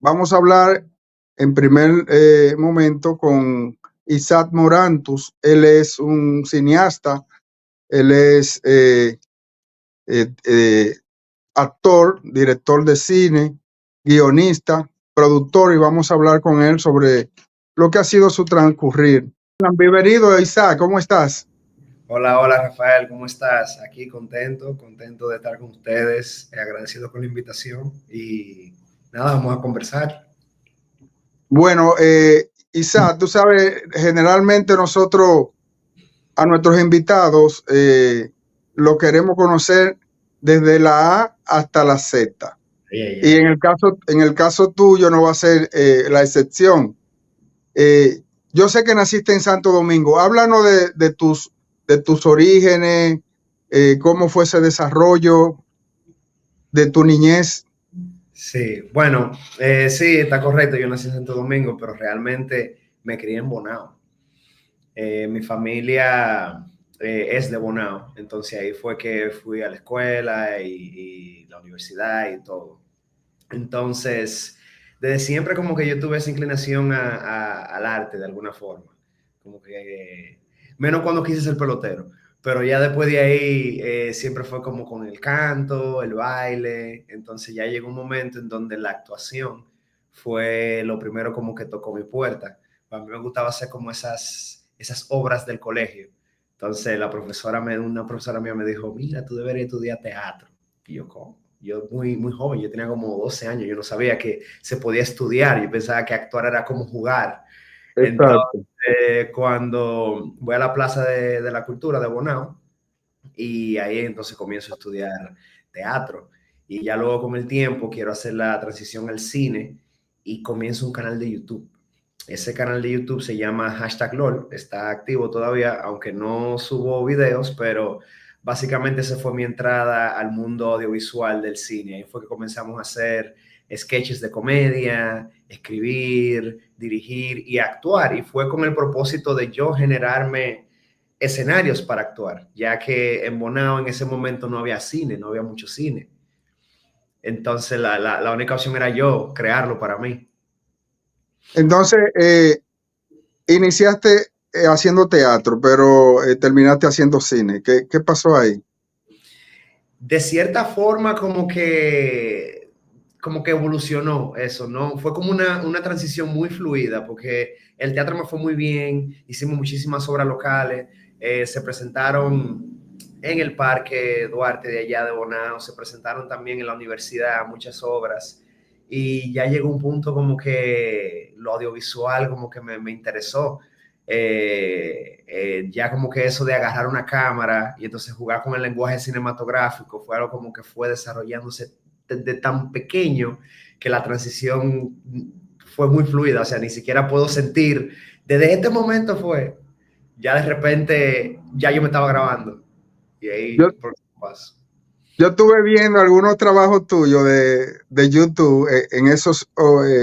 Vamos a hablar en primer momento con Isaac Morantus. Él es un cineasta, él es actor, director de cine, guionista, productor, y vamos a hablar con él sobre lo que ha sido su transcurrir. Bienvenido, Isaac, ¿cómo estás? Hola, hola Rafael, ¿cómo estás? Aquí contento de estar con ustedes, agradecido con la invitación y nada, vamos a conversar. Bueno, Isaac, tú sabes, generalmente nosotros a nuestros invitados lo queremos conocer desde la A hasta la Z. Y en el caso tuyo no va a ser la excepción. Yo sé que naciste en Santo Domingo. Háblanos de tus orígenes, cómo fue ese desarrollo de tu niñez. Sí, bueno, sí, está correcto, yo nací en Santo Domingo, pero realmente me crié en Bonao. Mi familia es de Bonao, entonces ahí fue que fui a la escuela y la universidad y todo. Entonces, desde siempre como que yo tuve esa inclinación al arte de alguna forma. Como que, menos cuando quise ser pelotero. Pero ya después de ahí siempre fue como con el canto, el baile. Entonces ya llegó un momento en donde la actuación fue lo primero como que tocó mi puerta. A mí me gustaba hacer como esas obras del colegio. Entonces una profesora mía me dijo, mira, tú deberías estudiar teatro. Y yo, ¿cómo? Yo muy joven, yo tenía como 12 años, yo no sabía que se podía estudiar, yo pensaba que actuar era como jugar. Exacto. Entonces, cuando voy a la Plaza de la Cultura de Bonao, y ahí entonces comienzo a estudiar teatro. Y ya luego con el tiempo quiero hacer la transición al cine y comienzo un canal de YouTube. Ese canal de YouTube se llama #LOL, está activo todavía, aunque no subo videos, pero básicamente esa fue mi entrada al mundo audiovisual del cine. Ahí fue que comenzamos a hacer sketches de comedia, escribir, dirigir y actuar. Y fue con el propósito de yo generarme escenarios para actuar, ya que en Bonao en ese momento no había cine, no había mucho cine. Entonces la única opción era yo crearlo para mí. Entonces, iniciaste haciendo teatro, pero terminaste haciendo cine. ¿Qué pasó ahí? De cierta forma como que evolucionó eso, ¿no? Fue como una transición muy fluida, porque el teatro me fue muy bien, hicimos muchísimas obras locales, se presentaron en el Parque Duarte de allá de Bonao, se presentaron también en la universidad muchas obras, y ya llegó un punto como que lo audiovisual como que me interesó. Ya como que eso de agarrar una cámara y entonces jugar con el lenguaje cinematográfico fue algo como que fue desarrollándose desde tan pequeño que la transición fue muy fluida, o sea, ni siquiera puedo sentir, desde este momento fue, ya de repente, ya yo me estaba grabando y ahí, Yo, por paso. yo estuve viendo algunos trabajos tuyos de YouTube en esos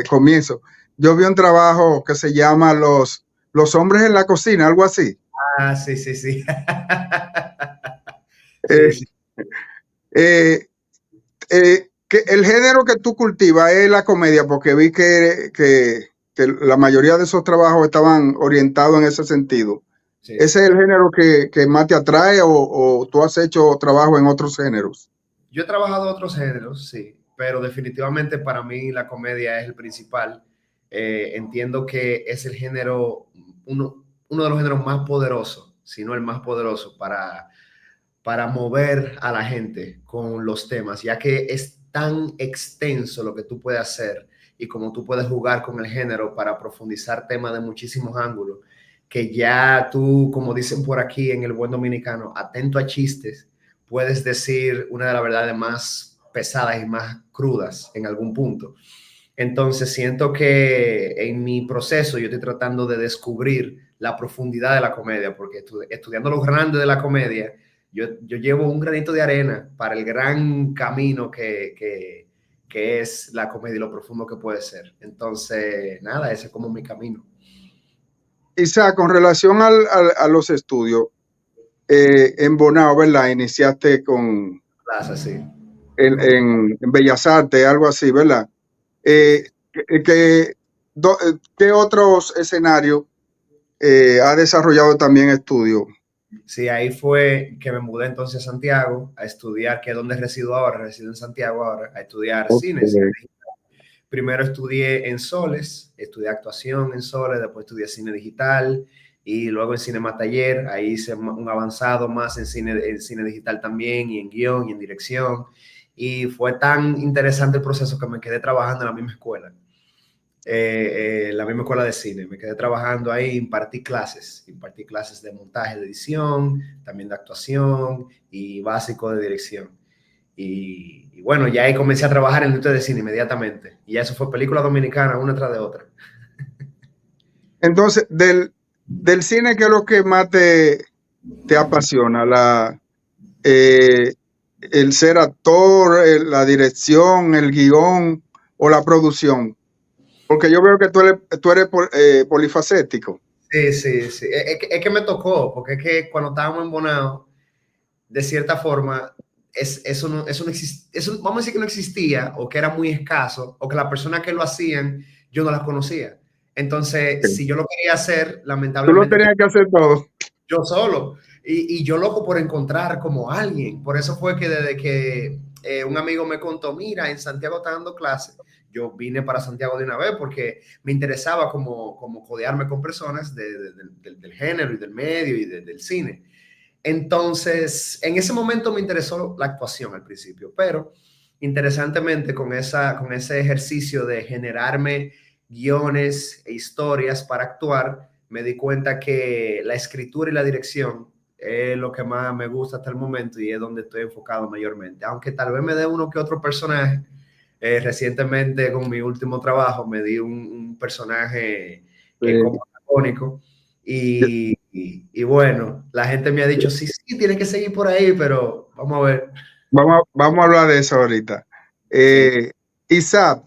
comienzos. Yo vi un trabajo que se llama Los hombres en la cocina, algo así. Ah, sí, sí, sí. Eh, Sí, sí. eh, que el género que tú cultivas es la comedia, porque vi que la mayoría de esos trabajos estaban orientados en ese sentido. Sí, ¿Ese es el género que más te atrae o tú has hecho trabajo en otros géneros? yo he trabajado otros géneros, sí, pero definitivamente para mí la comedia es el principal. Entiendo que es el género, uno de los géneros más poderosos, si no el más poderoso, para mover a la gente con los temas, ya que es tan extenso lo que tú puedes hacer y como tú puedes jugar con el género para profundizar temas de muchísimos ángulos, que ya tú, como dicen por aquí en el buen dominicano, atento a chistes, puedes decir una de las verdades más pesadas y más crudas en algún punto. Entonces siento que en mi proceso yo estoy tratando de descubrir la profundidad de la comedia, porque estudiando lo grande de la comedia, yo llevo un granito de arena para el gran camino que es la comedia y lo profundo que puede ser. Entonces, nada, ese es como mi camino. Isa, con relación a los estudios, en Bonao, ¿verdad? Iniciaste Plaza, sí. en Bellas Artes, algo así, ¿verdad? Sí, Eh, sí. que, ¿qué otros escenarios ha desarrollado también estudio? Sí, ahí fue que me mudé entonces a Santiago a estudiar, que es donde resido ahora, resido en Santiago ahora, a estudiar cine. Okay. Primero estudié en Soles, estudié actuación en Soles, después estudié cine digital y luego en Cinema Taller, ahí hice un avanzado más en cine digital también y en guión y en dirección. Y fue tan interesante el proceso que me quedé trabajando en la misma escuela de cine. Me quedé trabajando ahí, impartí clases de montaje, de edición, también de actuación y básico de dirección. Y bueno, ya ahí comencé a trabajar en el industria de cine inmediatamente. Y ya eso fue película dominicana, una tras de otra. Entonces, del cine, ¿qué es lo que más te apasiona? Eh, ¿El ser actor, la dirección, el guión o la producción? Porque yo veo que tú eres polifacético. Sí, sí, sí. Es que me tocó, porque es que cuando estábamos en Bonao, de cierta forma, eso no eso, vamos a decir que no existía, o que era muy escaso, o que las personas que lo hacían, yo no las conocía. Entonces, si yo lo quería hacer, Tú lo lamentablemente tenías que hacer todo. yo solo. Y yo loco por encontrar como alguien. Por eso fue que desde que un amigo me contó, mira, en Santiago está dando clases, yo vine para Santiago de una vez porque me interesaba como codearme con personas del género y del medio y del cine. Entonces, en ese momento me interesó la actuación al principio, pero interesantemente con ese ejercicio de generarme guiones e historias para actuar, me di cuenta que la escritura y la dirección es lo que más me gusta hasta el momento y es donde estoy enfocado mayormente. Aunque tal vez me dé uno que otro personaje. Recientemente con mi último trabajo me di un personaje como antagónico y bueno, la gente me ha dicho, sí, sí, tienes que seguir por ahí, pero vamos a ver. Vamos a hablar de eso ahorita. Sí. Isaac,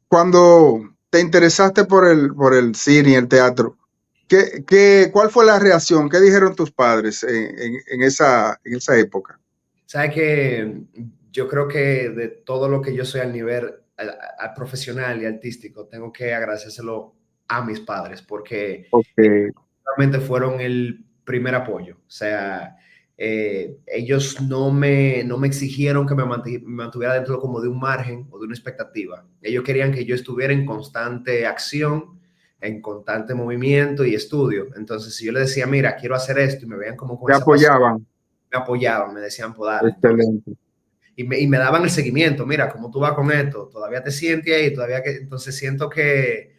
cuando te interesaste por el cine y el teatro, ¿cuál fue la reacción? ¿Qué dijeron tus padres en esa época? Sabes que yo creo que de todo lo que yo soy al nivel al profesional y artístico, tengo que agradecérselo a mis padres, porque Okay. realmente fueron el primer apoyo. O sea, ellos no me exigieron que me mantuviera dentro como de un margen o de una expectativa. Ellos querían que yo estuviera en constante acción, en constante movimiento y estudio. Entonces, si yo les decía, mira, quiero hacer esto y me veían como con Te esa pasión, apoyaban. me apoyaban, me decían, pues dale. Entonces, Excelente. y me daban el seguimiento, mira, ¿cómo tú vas con esto? ¿Todavía te sientes ahí? ¿Todavía que? Entonces siento que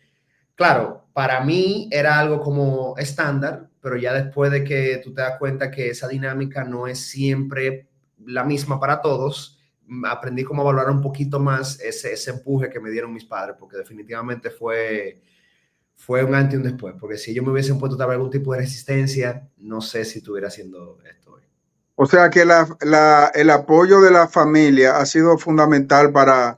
claro, para mí era algo como estándar, pero ya después de que tú te das cuenta que esa dinámica no es siempre la misma para todos, aprendí como a valorar un poquito más ese empuje que me dieron mis padres, porque definitivamente fue un antes y un después, porque si ellos me hubiesen puesto tal vez algún tipo de resistencia, no sé si estuviera haciendo esto hoy. O sea que el apoyo de la familia ha sido fundamental para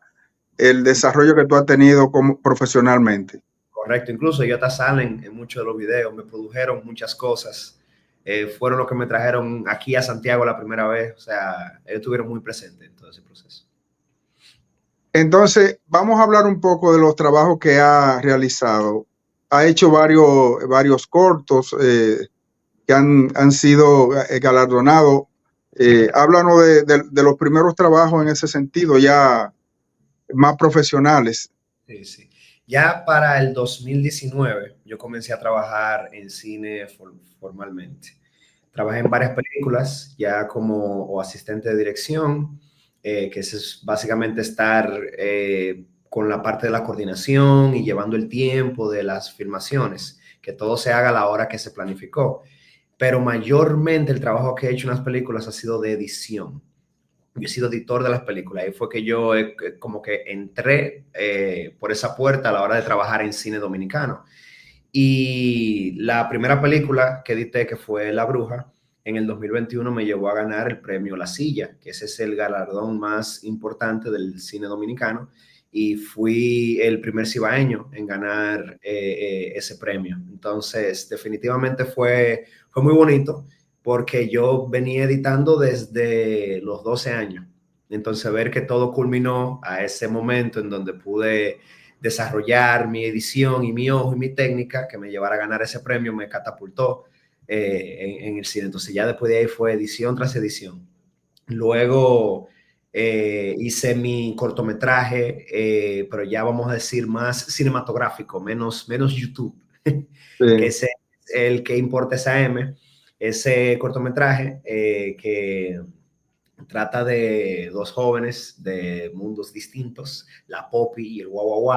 el desarrollo que tú has tenido como profesionalmente. Correcto, incluso ellos hasta salen en muchos de los videos, me produjeron muchas cosas, fueron los que me trajeron aquí a Santiago la primera vez, o sea, ellos estuvieron muy presentes en todo ese proceso. Entonces, vamos a hablar un poco de los trabajos que ha realizado. Ha hecho varios cortos que han sido galardonados. Háblanos de los primeros trabajos en ese sentido, ya más profesionales. Sí, sí. Ya para el 2019 yo comencé a trabajar en cine formalmente. Trabajé en varias películas ya como o asistente de dirección, que es básicamente estar con la parte de la coordinación y llevando el tiempo de las filmaciones, que todo se haga a la hora que se planificó. Pero mayormente el trabajo que he hecho en las películas ha sido de edición. Yo he sido editor de las películas. Ahí fue que yo como que entré por esa puerta a la hora de trabajar en cine dominicano. Y la primera película que edité, que fue La Bruja, en el 2021 me llevó a ganar el premio La Silla, que ese es el galardón más importante del cine dominicano. Y fui el primer cibaeño en ganar ese premio. Entonces, definitivamente fue muy bonito porque yo venía editando desde los 12 años. Entonces, ver que todo culminó a ese momento en donde pude desarrollar mi edición y mi ojo y mi técnica que me llevara a ganar ese premio me catapultó en el cine. Entonces ya después de ahí fue edición tras edición. Luego hice mi cortometraje, pero ya vamos a decir más cinematográfico, menos YouTube, que Sí. es el que importa esa M, ese cortometraje que trata de dos jóvenes de mundos distintos, la Poppy y el Guau.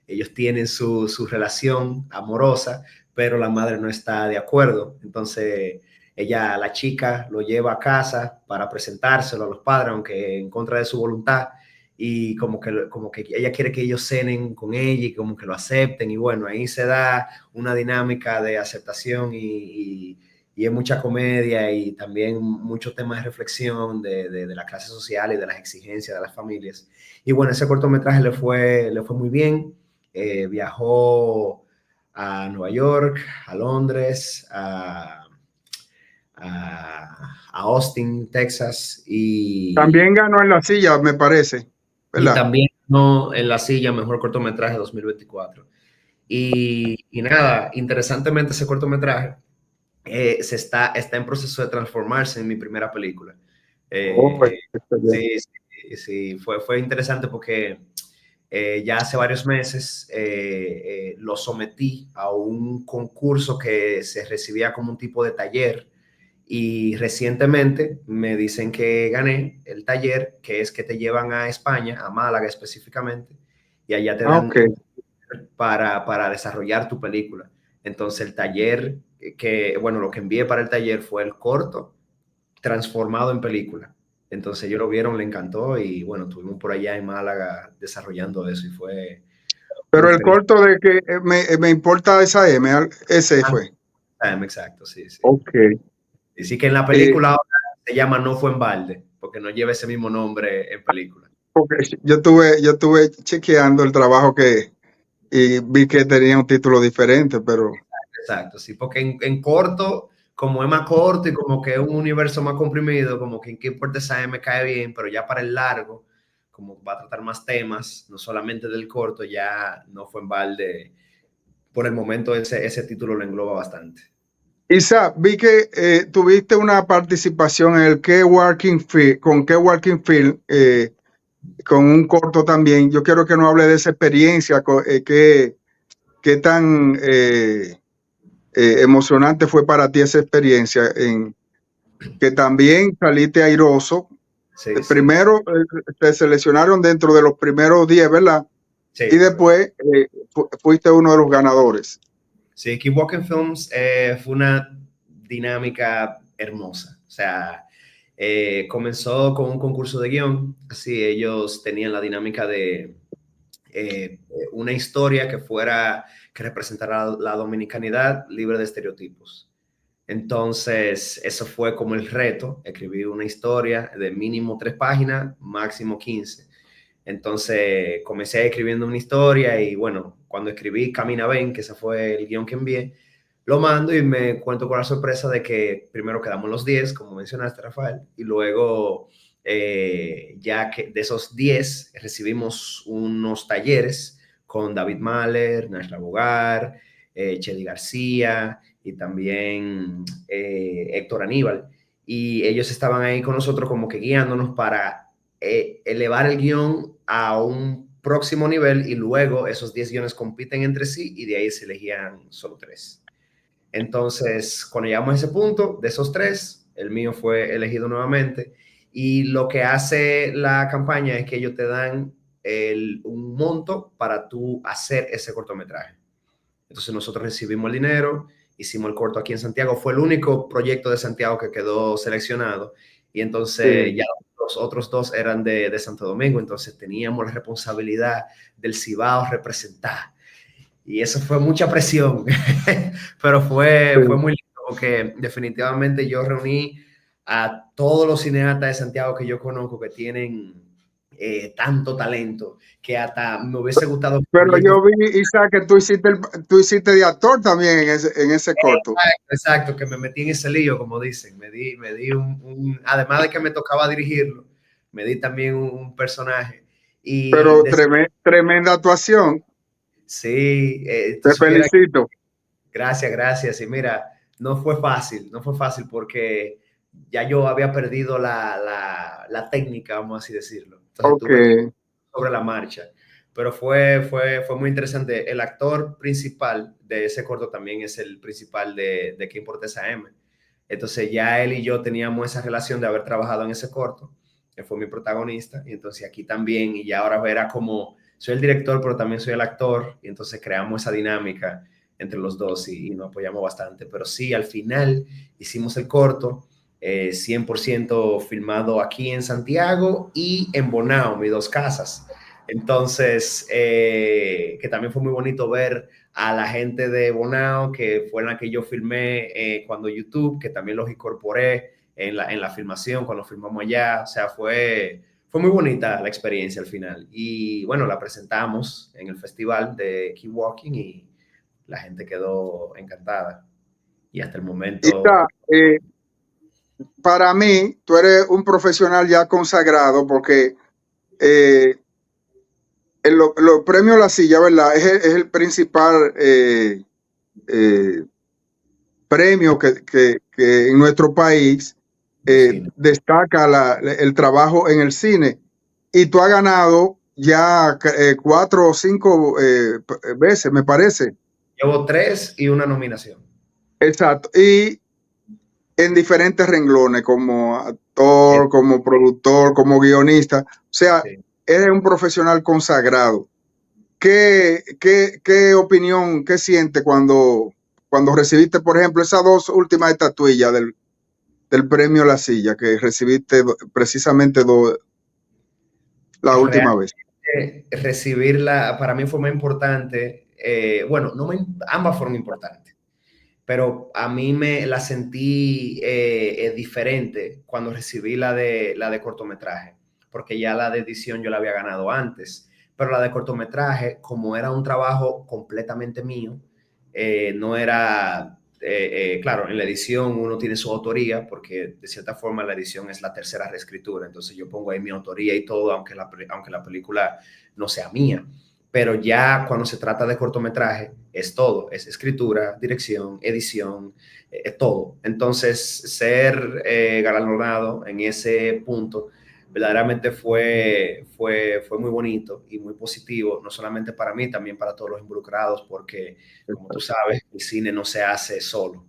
Ellos tienen su relación amorosa, pero la madre no está de acuerdo. Entonces, la chica, lo lleva a casa para presentárselo a los padres, aunque en contra de su voluntad. Y como que ella quiere que ellos cenen con ella y como que lo acepten. Y bueno, ahí se da una dinámica de aceptación y es mucha comedia y también muchos temas de reflexión de la clase social y de las exigencias de las familias. Y bueno, ese cortometraje le fue muy bien. Viajó a Nueva York, a Londres, a Austin, Texas, También ganó en la silla, me parece, y ¿verdad? también ganó en la silla mejor cortometraje 2024. Y nada, interesantemente ese cortometraje está en proceso de transformarse en mi primera película. Oh, excelente. Sí, sí, sí, fue interesante porque ya hace varios meses lo sometí a un concurso que se recibía como un tipo de taller y recientemente me dicen que gané el taller, que es que te llevan a España, a Málaga específicamente, y allá te Ah, dan ok. para desarrollar tu película. Entonces el taller bueno, lo que envié para el taller fue el corto transformado en película. Entonces ellos lo vieron, le encantó y bueno, estuvimos por allá en Málaga desarrollando eso y fue una Pero el experiencia. corto de que me importa esa M, ese fue. Exacto, sí, sí. Ok. Y sí que en la película ahora se llama No fue en balde, porque no lleva ese mismo nombre en película. Porque yo estuve chequeando el trabajo y vi que tenía un título diferente, pero Exacto, sí, porque en corto, como es más corto y como que es un universo más comprimido, como que en qué importa esa me cae bien, pero ya para el largo, como va a tratar más temas, no solamente del corto, ya No fue en balde. Por el momento ese título lo engloba bastante. Isa, vi que tuviste una participación en el Ke Walking Film, con Ke Walking Film, con un corto también. Yo quiero que nos hable de esa experiencia, qué tan emocionante fue para ti esa experiencia, en que también saliste airoso. Sí, sí, Primero te seleccionaron dentro de los primeros 10, ¿verdad? Y sí, correcto. después fuiste uno de los ganadores. Sí, Keep Walking Films fue una dinámica hermosa. O sea, comenzó con un concurso de guión, así ellos tenían la dinámica de una historia que representara la dominicanidad libre de estereotipos. Entonces, eso fue como el reto, escribir una historia de mínimo 3 páginas, máximo 15. Entonces, comencé escribiendo una historia y bueno, cuando escribí Camina Ven, que ese fue el guión que envié, lo mando y me cuento con la sorpresa de que primero quedamos los 10, como mencionaste, Rafael, y luego, ya que de esos 10 recibimos unos talleres con David Mahler, Nash Bogar, Chely García y también Héctor Aníbal. Y ellos estaban ahí con nosotros como que guiándonos para elevar el guión a un próximo nivel y luego esos 10 guiones compiten entre sí y de ahí se elegían solo 3. Entonces, cuando llegamos a ese punto, de esos 3, el mío fue elegido nuevamente y lo que hace la campaña es que ellos te dan un monto para tú hacer ese cortometraje. Entonces nosotros recibimos el dinero, hicimos el corto aquí en Santiago, fue el único proyecto de Santiago que quedó seleccionado y entonces Sí. ya los otros 2 eran de Santo Domingo, entonces teníamos la responsabilidad del Cibao representar y eso fue mucha presión, pero fue Sí. muy lindo porque definitivamente yo reuní a todos los cineastas de Santiago que yo conozco que tienen tanto talento que hasta me hubiese gustado Pero proyectos. yo vi, Isa, que tú hiciste de actor también en ese corto. Exacto, que me metí en ese lío, como dicen. Me di además de que me tocaba dirigirlo, me di también un personaje. Y Pero tremenda actuación. Sí, tú Te supieras. felicito. Gracias, gracias. Y mira, no fue fácil porque ya yo había perdido la técnica, vamos así decirlo. Entonces Ok. tuve que ir sobre la marcha. Pero fue muy interesante. El actor principal de ese corto también es el principal de ¿Qué importa esa M? Entonces ya él y yo teníamos esa relación de haber trabajado en ese corto. Él fue mi protagonista. Y entonces aquí también, y ya ahora verá como soy el director, pero también soy el actor. Y entonces creamos esa dinámica entre los dos y nos apoyamos bastante. Pero sí, al final hicimos el corto, 100% filmado aquí en Santiago y en Bonao, mis dos casas. Entonces, que también fue muy bonito ver a la gente de Bonao, que fue la que yo filmé cuando YouTube, que también los incorporé en la filmación, cuando filmamos allá. O sea, fue muy bonita la experiencia al final. Y bueno, la presentamos en el festival de Keep Walking y la gente quedó encantada. Y hasta el momento, Isa, para mí, tú eres un profesional ya consagrado porque eh, los premios La Silla, ¿verdad? Es el principal eh, premio que en nuestro país de cine. destaca el trabajo en el cine. Y tú has ganado ya 4 o 5 veces, me parece. Llevo 3 y una nominación. Exacto. Y en diferentes renglones, como Sí, actor, como productor, como guionista. O sea, sí. eres un profesional consagrado. ¿Qué opinión, qué sientes cuando recibiste, por ejemplo, esas 2 últimas estatuillas del premio La Silla, que recibiste precisamente la última vez? Recibirla para mí fue muy importante. Bueno, no me, ambas fueron importantes, pero a mí me la sentí diferente cuando recibí la de cortometraje, porque ya la de edición yo la había ganado antes, pero la de cortometraje, como era un trabajo completamente mío, no era, claro, en la edición uno tiene su autoría, porque de cierta forma la edición es la tercera reescritura, entonces yo pongo ahí mi autoría y todo, aunque la película no sea mía. Pero ya cuando se trata de cortometraje, es todo, es escritura, dirección, edición, todo. Entonces, ser galardonado en ese punto verdaderamente fue muy bonito y muy positivo, no solamente para mí, también para todos los involucrados, porque, como tú sabes, el cine no se hace solo.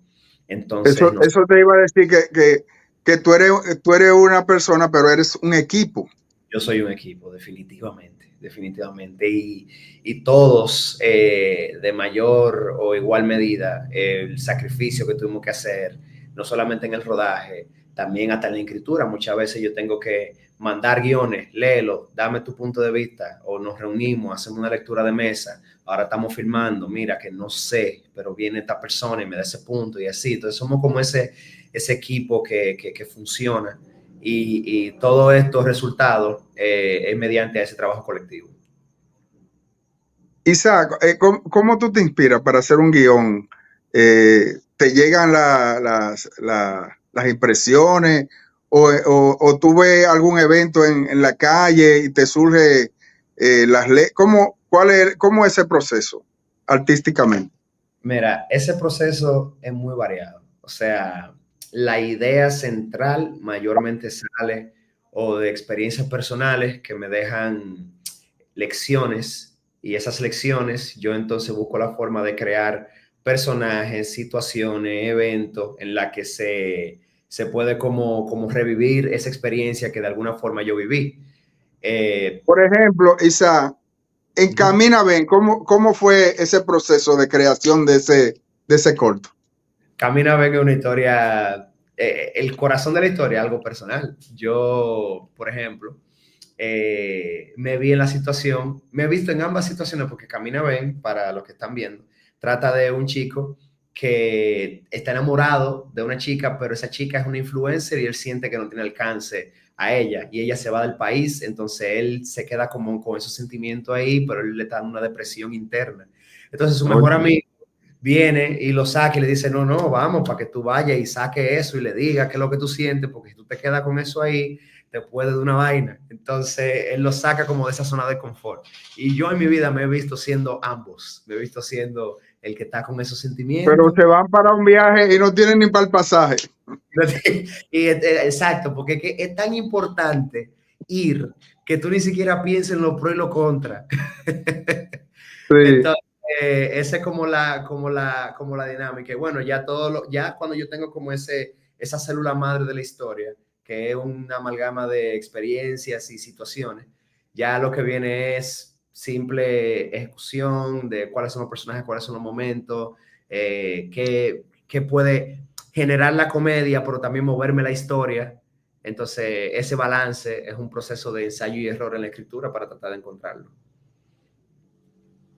Entonces, Eso te iba a decir que tú eres una persona, pero eres un equipo. yo soy un equipo, definitivamente, definitivamente. Y todos, de mayor o igual medida, el sacrificio que tuvimos que hacer, no solamente en el rodaje, también hasta en la escritura. Muchas veces yo tengo que mandar guiones, léelo, dame tu punto de vista, o nos reunimos, hacemos una lectura de mesa, ahora estamos filmando, mira que no sé, pero viene esta persona y me da ese punto y así. Entonces somos como ese equipo que funciona y todos estos resultados es mediante ese trabajo colectivo. Isaac, ¿cómo tú te inspiras para hacer un guión? ¿Te llegan las impresiones o tú ves algún evento en la calle y te surge las leyes? ¿Cómo es ese proceso artísticamente? Mira, ese proceso es muy variado. O sea, la idea central mayormente sale o de experiencias personales que me dejan lecciones y esas lecciones yo entonces busco la forma de crear personajes, situaciones, eventos en la que se puede como revivir esa experiencia que de alguna forma yo viví. Eh, Por ejemplo, Isaac, en uh-huh. Camina Ven, ¿cómo fue ese proceso de creación de ese corto? Camina ve que una historia, el corazón de la historia, algo personal. Yo, por ejemplo, me vi en la situación, me he visto en ambas situaciones porque Camina Ven, para los que están viendo, trata de un chico que está enamorado de una chica, pero esa chica es una influencer y él siente que no tiene alcance a ella y ella se va del país, entonces él se queda como con esos sentimientos ahí, pero él le está en una depresión interna. Entonces su mejor Oye, amigo viene y lo saca y le dice, no, vamos, para que tú vayas y saque eso y le diga qué es lo que tú sientes, porque si tú te quedas con eso ahí, después de una vaina. Entonces, él lo saca como de esa zona de confort. Y yo en mi vida me he visto siendo ambos. Me he visto siendo el que está con esos Pero sentimientos. se van para un viaje y no tienen ni para el pasaje. Exacto, porque es, que es tan importante ir que tú ni siquiera pienses en los pros y los contras. Sí. Entonces, esa es como la dinámica. Y bueno, ya ya cuando yo tengo como esa célula madre de la historia, que es una amalgama de experiencias y situaciones, ya lo que viene es simple ejecución de cuáles son los personajes, cuáles son los momentos, qué puede generar la comedia, pero también moverme la historia. Entonces, ese balance es un proceso de ensayo y error en la escritura para tratar de encontrarlo.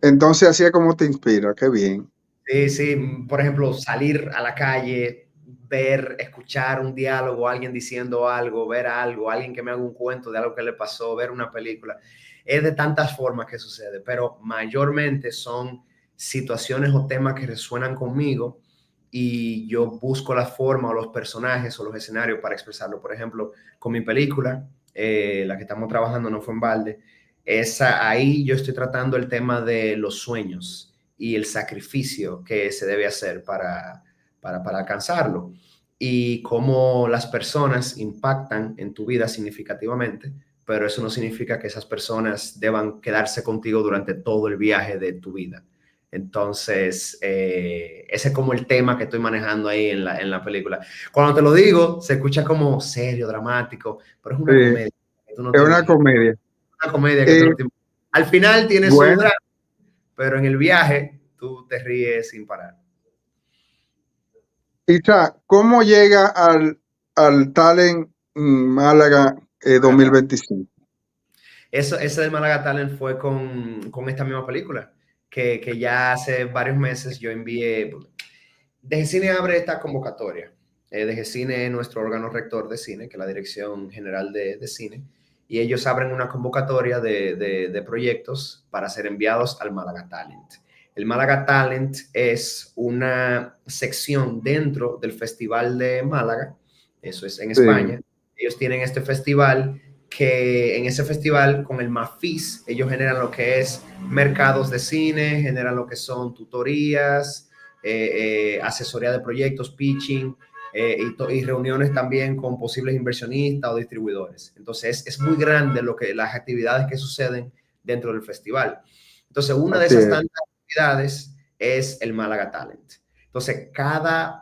Entonces así es como te inspira, qué bien. Sí, sí, por ejemplo, salir a la calle, ver, escuchar un diálogo, alguien diciendo algo, ver algo, alguien que me haga un cuento de algo que le pasó, ver una película. Es de tantas formas que sucede, pero mayormente son situaciones o temas que resuenan conmigo y yo busco la forma o los personajes o los escenarios para expresarlo. Por ejemplo, con mi película, la que estamos trabajando no fue en balde, ahí yo estoy tratando el tema de los sueños y el sacrificio que se debe hacer para alcanzarlo y cómo las personas impactan en tu vida significativamente, pero eso no significa que esas personas deban quedarse contigo durante todo el viaje de tu vida. Entonces, ese es como el tema que estoy manejando ahí en la película. Cuando te lo digo, se escucha como serio, dramático, pero es Sí, una comedia. Tú no es te una imaginas. comedia. Una comedia que tú Eh, no te imaginas. Al final tiene su bueno, drama, pero en el viaje tú te ríes sin parar. Isa, ¿cómo llega al Talent Málaga Málaga. 2025? Ese de Málaga Talent fue con esta misma película, que ya hace varios meses yo envié. DGCine abre esta convocatoria. DGCine es nuestro órgano rector de cine, que es la Dirección General de Cine, y ellos abren una convocatoria de proyectos para ser enviados al Málaga Talent. El Málaga Talent es una sección dentro del Festival de Málaga, eso es en Sí, España. Ellos tienen este festival que en ese festival con el MAFIS ellos generan lo que es mercados de cine, generan lo que son tutorías, asesoría de proyectos, pitching y reuniones también con posibles inversionistas o distribuidores. Entonces es muy grande las actividades que suceden dentro del festival. Entonces una de así esas es. tantas actividades es el Málaga Talent. Entonces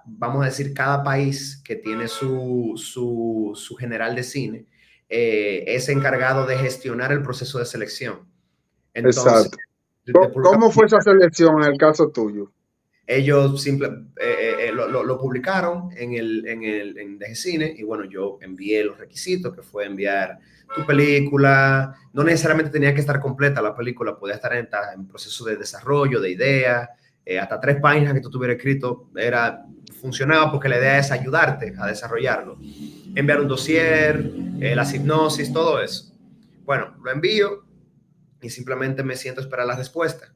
vamos a decir, cada país que tiene su general de cine es encargado de gestionar el proceso de selección. Entonces, Exacto. República ¿Cómo fue esa selección en el caso tuyo? ellos lo publicaron en DGCine y bueno, yo envié los requisitos, que fue enviar tu película. No necesariamente tenía que estar completa la película, podía estar en proceso de desarrollo, de idea, hasta 3 páginas que tú tuvieras escrito, funcionaba porque la idea es ayudarte a desarrollarlo. Enviar un dossier, las hipnosis, todo eso. Bueno, lo envío y simplemente me siento a esperar la respuesta.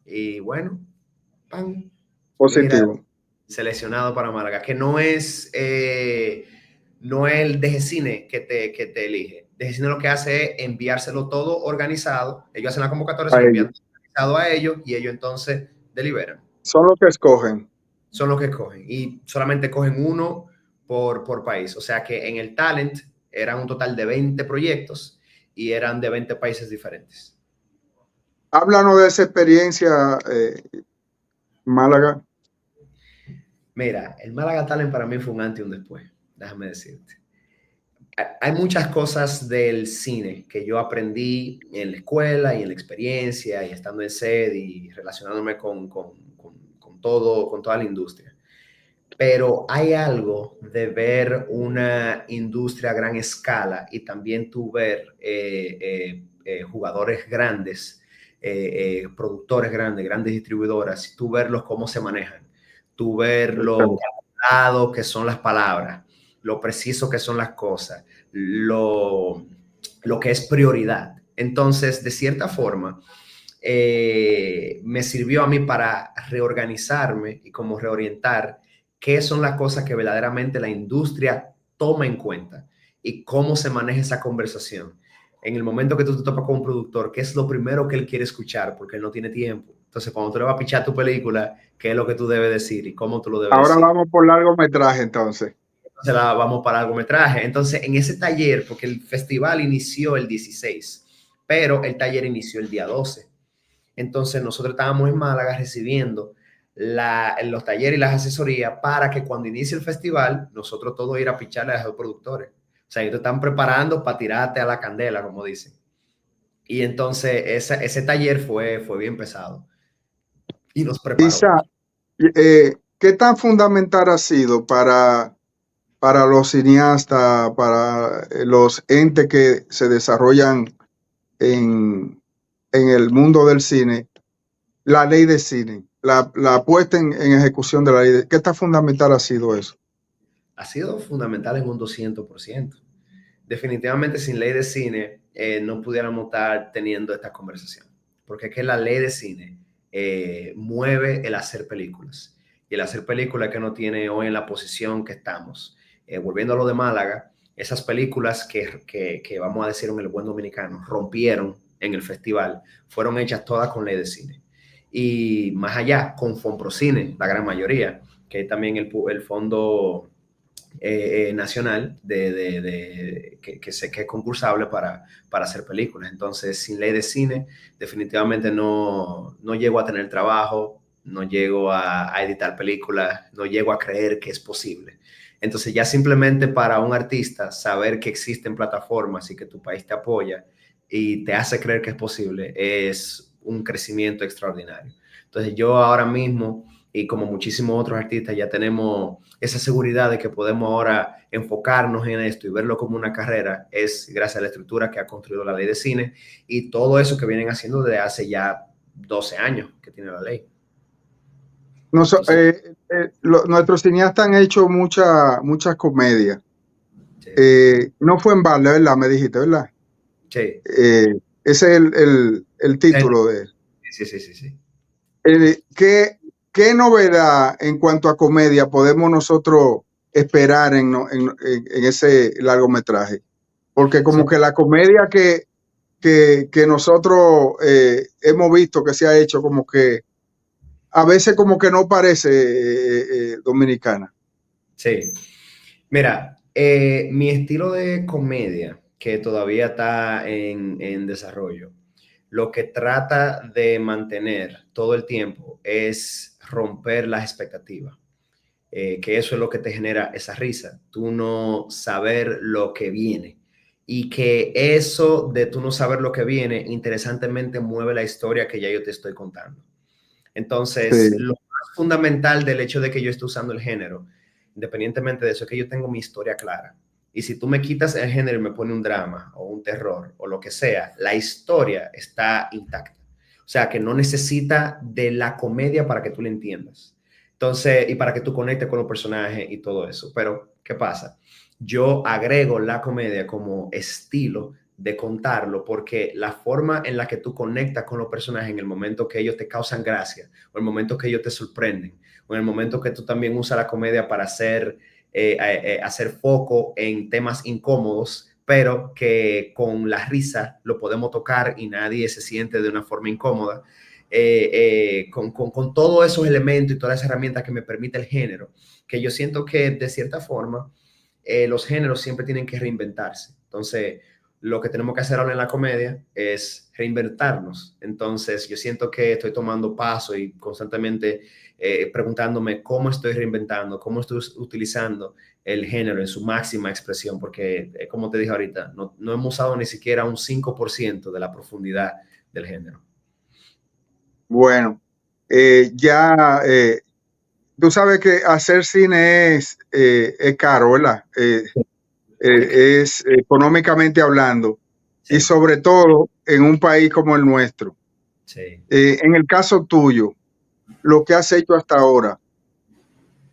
Y bueno, ¡pam! Mira, Positivo. seleccionado para Málaga, que no es el DGCine que te elige. DGCine lo que hace es enviárselo todo organizado. Ellos hacen la convocatoria, se A lo ellos. envían organizado a ellos y ellos entonces deliberan. Son los que escogen. Son los que escogen y solamente cogen uno por país. O sea que en el Talent eran un total de 20 proyectos y eran de 20 países diferentes. Háblanos de esa experiencia, Málaga. Mira, el Málaga Talent para mí fue un antes y un después, déjame decirte. Hay muchas cosas del cine que yo aprendí en la escuela y en la experiencia y estando en sed y relacionándome con toda la industria. Pero hay algo de ver una industria a gran escala y también tú ver jugadores grandes, productores grandes, grandes distribuidoras, tú verlos cómo se manejan, tú ver lo Exacto. calculado que son las palabras, lo preciso que son las cosas, lo que es prioridad. Entonces, de cierta forma, me sirvió a mí para reorganizarme y como reorientar qué son las cosas que verdaderamente la industria toma en cuenta y cómo se maneja esa conversación. En el momento que tú te topas con un productor, ¿qué es lo primero que él quiere escuchar? Porque él no tiene tiempo. Entonces, cuando tú le vas a pichar tu película, ¿qué es lo que tú debes decir y cómo tú lo debes Ahora decir? vamos por largometraje entonces. Entonces, vamos para largometraje. Entonces, en ese taller, porque el festival inició el 16, pero el taller inició el día 12. Entonces, nosotros estábamos en Málaga recibiendo los talleres y las asesorías para que cuando inicie el festival, nosotros todos ir a picharle a los productores. O sea, ellos te están preparando para tirarte a la candela, como dicen. Y entonces ese taller fue bien pesado y nos preparó. Isa, ¿qué tan fundamental ha sido para los cineastas, para los entes que se desarrollan en el mundo del cine, la ley de cine, la puesta en ejecución de la ley ¿qué tan fundamental ha sido eso? Ha sido fundamental en un 200%. Definitivamente sin ley de cine no pudiéramos estar teniendo esta conversación, porque es que la ley de cine mueve el hacer películas, y el hacer películas que no tiene hoy en la posición que estamos. Volviendo a lo de Málaga, esas películas que vamos a decir en el buen dominicano, rompieron en el festival, fueron hechas todas con ley de cine. Y más allá, con Fonprocine, la gran mayoría, que también el fondo nacional que es concursable para hacer películas. Entonces, sin ley de cine, definitivamente no llego a tener trabajo, no llego a editar películas, no llego a creer que es posible. Entonces, ya simplemente para un artista saber que existen plataformas y que tu país te apoya y te hace creer que es posible, es un crecimiento extraordinario. Entonces, yo ahora mismo, y como muchísimos otros artistas, ya tenemos esa seguridad de que podemos ahora enfocarnos en esto y verlo como una carrera, es gracias a la estructura que ha construido la ley de cine y todo eso que vienen haciendo desde hace ya 12 años que tiene la ley. Entonces, Nuestros cineastas han hecho muchas comedias. sí, No fue en balde, ¿verdad? Me dijiste, ¿verdad? sí, Ese es el título de él. sí, sí, sí, sí. ¿Qué novedad en cuanto a comedia podemos nosotros esperar en ese largometraje? Porque como que la comedia que nosotros hemos visto que se ha hecho, como que a veces como que no parece dominicana. Sí. Mira, mi estilo de comedia, que todavía está en desarrollo, lo que trata de mantener todo el tiempo es romper las expectativas. Que eso es lo que te genera esa risa, tú no saber lo que viene. Y que eso de tú no saber lo que viene, interesantemente mueve la historia que ya yo te estoy contando. Entonces, Sí. lo más fundamental del hecho de que yo esté usando el género, independientemente de eso, es que yo tengo mi historia clara. Y si tú me quitas el género y me pone un drama o un terror o lo que sea, la historia está intacta. O sea, que no necesita de la comedia para que tú la entiendas. Entonces, y para que tú conectes con los personajes y todo eso. Pero, ¿qué pasa? Yo agrego la comedia como estilo de contarlo, porque la forma en la que tú conectas con los personajes en el momento que ellos te causan gracia, o el momento que ellos te sorprenden, o en el momento que tú también usas la comedia para hacer foco en temas incómodos, pero que con la risa lo podemos tocar y nadie se siente de una forma incómoda. Con todos esos elementos y todas esas herramientas que me permite el género, que yo siento que de cierta forma los géneros siempre tienen que reinventarse. Entonces, lo que tenemos que hacer ahora en la comedia es reinventarnos. Entonces, yo siento que estoy tomando paso y constantemente preguntándome cómo estoy reinventando, cómo estoy utilizando el género en su máxima expresión, porque, como te dije ahorita, no hemos usado ni siquiera un 5% de la profundidad del género. Bueno, tú sabes que hacer cine es caro, ¿verdad? Es económicamente hablando, y Sí, sobre todo en un país como el nuestro. sí. En el caso tuyo, lo que has hecho hasta ahora,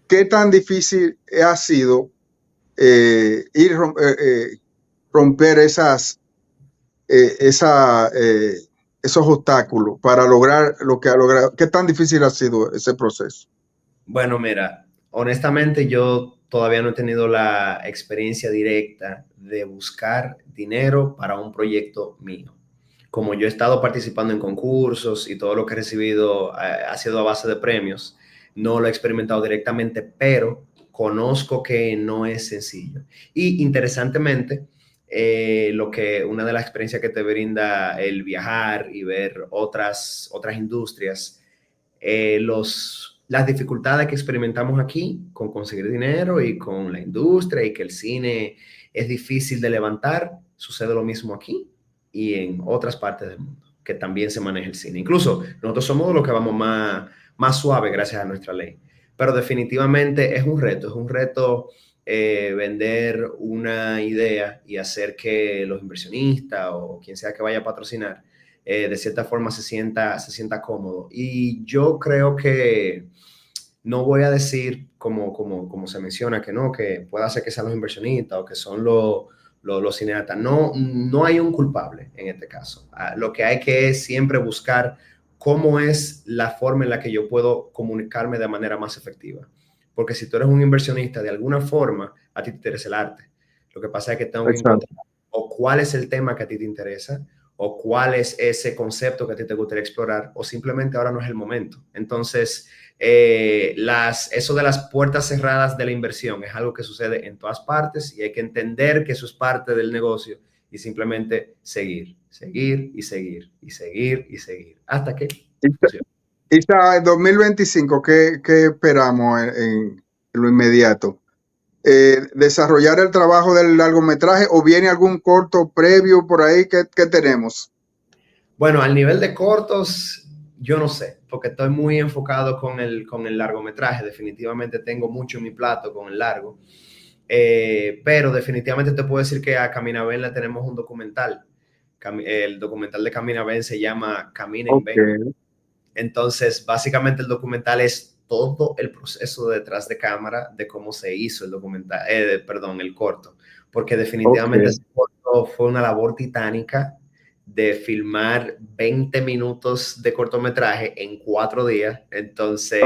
¿qué tan difícil ha sido romper esos obstáculos para lograr lo que ha logrado? ¿Qué tan difícil ha sido ese proceso? Bueno, mira, honestamente yo todavía no he tenido la experiencia directa de buscar dinero para un proyecto mío. Como yo he estado participando en concursos y todo lo que he recibido ha sido a base de premios, no lo he experimentado directamente, pero conozco que no es sencillo. Y interesantemente, una de las experiencias que te brinda el viajar y ver otras industrias, las dificultades que experimentamos aquí con conseguir dinero y con la industria y que el cine es difícil de levantar, sucede lo mismo aquí y en otras partes del mundo, que también se maneja el cine. Incluso nosotros somos los que vamos más suave gracias a nuestra ley. Pero definitivamente es un reto vender una idea y hacer que los inversionistas o quien sea que vaya a patrocinar de cierta forma se sienta cómodo. Y yo creo que no voy a decir, como se menciona, que no, que pueda ser que sean los inversionistas o que son los cineastas. No, no hay un culpable en este caso. Lo que hay que es siempre buscar cómo es la forma en la que yo puedo comunicarme de manera más efectiva. Porque si tú eres un inversionista, de alguna forma, a ti te interesa el arte. Lo que pasa es que tengo que Exacto. encontrar o cuál es el tema que a ti te interesa, o cuál es ese concepto que a ti te gustaría explorar, o simplemente ahora no es el momento. Entonces, eso de las puertas cerradas de la inversión es algo que sucede en todas partes y hay que entender que eso es parte del negocio y simplemente seguir, seguir y seguir y seguir y seguir hasta que funcione. Isa, en 2025, ¿qué esperamos en lo inmediato? ¿Desarrollar el trabajo del largometraje o viene algún corto previo por ahí? ¿Qué tenemos? Bueno, al nivel de cortos, yo no sé, porque estoy muy enfocado con el largometraje. Definitivamente tengo mucho en mi plato con el largo. Pero definitivamente te puedo decir que a Camina Ben le tenemos un documental. El documental de Camina Ben se llama Camina en Ben. Okay. Entonces, básicamente el documental es todo el proceso detrás de cámara de cómo se hizo el documental, perdón, el corto, porque definitivamente Okay. ese corto fue una labor titánica de filmar 20 minutos de cortometraje en 4 días. O sea Entonces,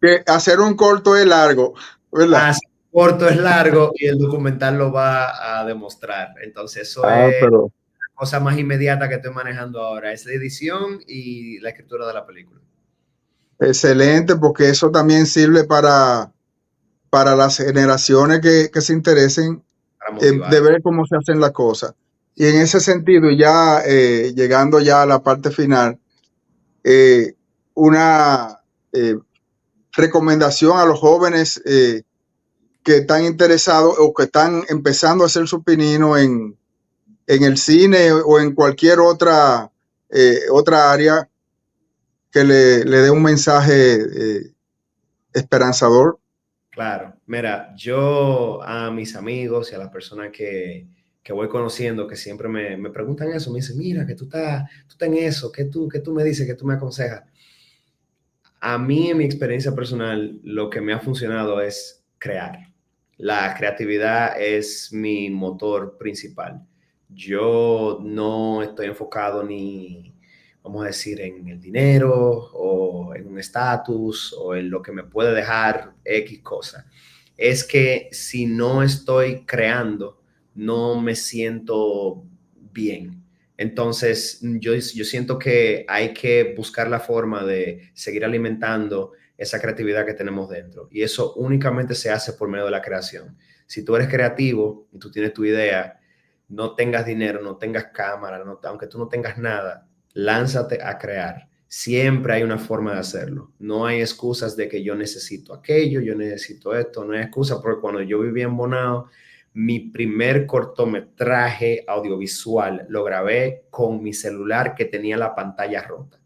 que hacer un corto es largo, ¿verdad? así corto es largo y el documental lo va a demostrar. Entonces, eso es Pero la cosa más inmediata que estoy manejando ahora, es la edición y la escritura de la película. excelente, porque eso también sirve para las generaciones que se interesen Para de motivar. ver cómo se hacen las cosas. Y en ese sentido, ya llegando ya a la parte final, una recomendación a los jóvenes que están interesados o que están empezando a hacer su pinino en el cine o en cualquier otra área que le dé un mensaje esperanzador. Claro, mira, yo a mis amigos y a las personas que voy conociendo que siempre me preguntan eso, me dicen, mira, que tú estás en eso, que tú me dices, que tú me aconsejas. A mí, en mi experiencia personal, lo que me ha funcionado es crear. La creatividad es mi motor principal. Yo no estoy enfocado ni, vamos a decir, en el dinero o en un estatus o en lo que me puede dejar X cosa. Es que si no estoy creando, no me siento bien. Entonces, yo siento que hay que buscar la forma de seguir alimentando esa creatividad que tenemos dentro. Y eso únicamente se hace por medio de la creación. Si tú eres creativo y tú tienes tu idea, no tengas dinero, no tengas cámara, aunque tú no tengas nada, lánzate a crear. Siempre hay una forma de hacerlo. No hay excusas de que yo necesito aquello, yo necesito esto. No hay excusa porque cuando yo vivía en Bonao, mi primer cortometraje audiovisual lo grabé con mi celular que tenía la pantalla rota.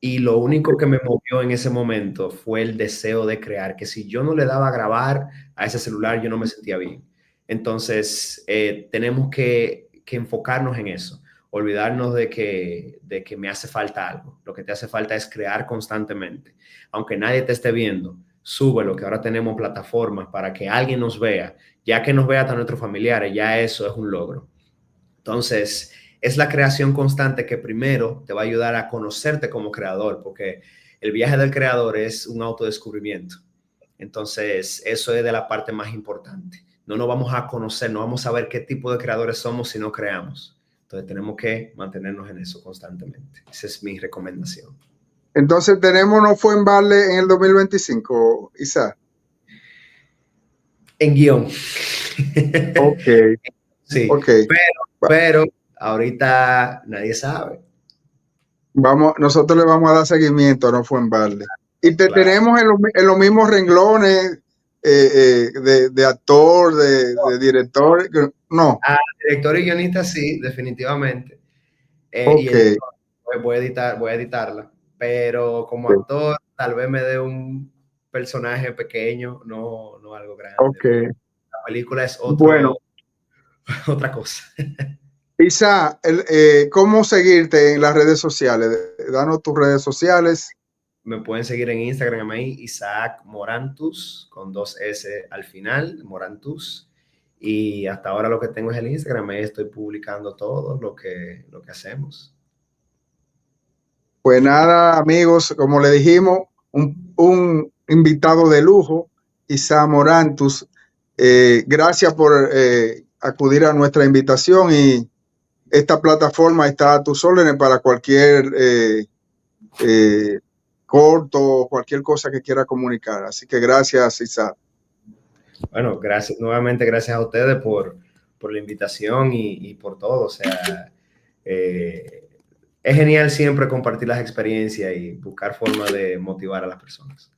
Y lo único que me movió en ese momento fue el deseo de crear, que si yo no le daba a grabar a ese celular, yo no me sentía bien. Entonces, tenemos que enfocarnos en eso, olvidarnos de que me hace falta algo. Lo que te hace falta es crear constantemente. Aunque nadie te esté viendo, súbelo, que ahora tenemos plataformas para que alguien nos vea, ya que nos vea hasta nuestros familiares, ya eso es un logro. Entonces, es la creación constante que primero te va a ayudar a conocerte como creador, porque el viaje del creador es un autodescubrimiento. Entonces, eso es de la parte más importante. No nos vamos a conocer, no vamos a ver qué tipo de creadores somos si no creamos. Entonces, tenemos que mantenernos en eso constantemente. Esa es mi recomendación. Entonces, tenemos No Fue en Balde en el 2025, Isaac. En guión. Ok. Sí, Okay. pero ahorita nadie sabe. Nosotros le vamos a dar seguimiento, No Fue en Balde. Y te Claro. tenemos en los mismos renglones de actor, de director. No. Director y guionista, sí, definitivamente. Ok. Y editor, pues voy a editarla. Pero como actor, tal vez me dé un personaje pequeño, no algo grande. Ok. La película es Bueno. otra cosa. Isa, ¿cómo seguirte en las redes sociales? Danos tus redes sociales. Me pueden seguir en Instagram ahí, Isaac Morantus, con 2 S al final, Morantus. Y hasta ahora lo que tengo es el Instagram, ahí estoy publicando todo lo que hacemos. Pues nada, amigos, como le dijimos, un invitado de lujo, Isaac Morantus. Gracias por acudir a nuestra invitación y esta plataforma está a tus órdenes para cualquier corto, cualquier cosa que quiera comunicar. Así que gracias, Isaac. Bueno, nuevamente gracias a ustedes por la invitación y por todo. O sea, es genial siempre compartir las experiencias y buscar formas de motivar a las personas.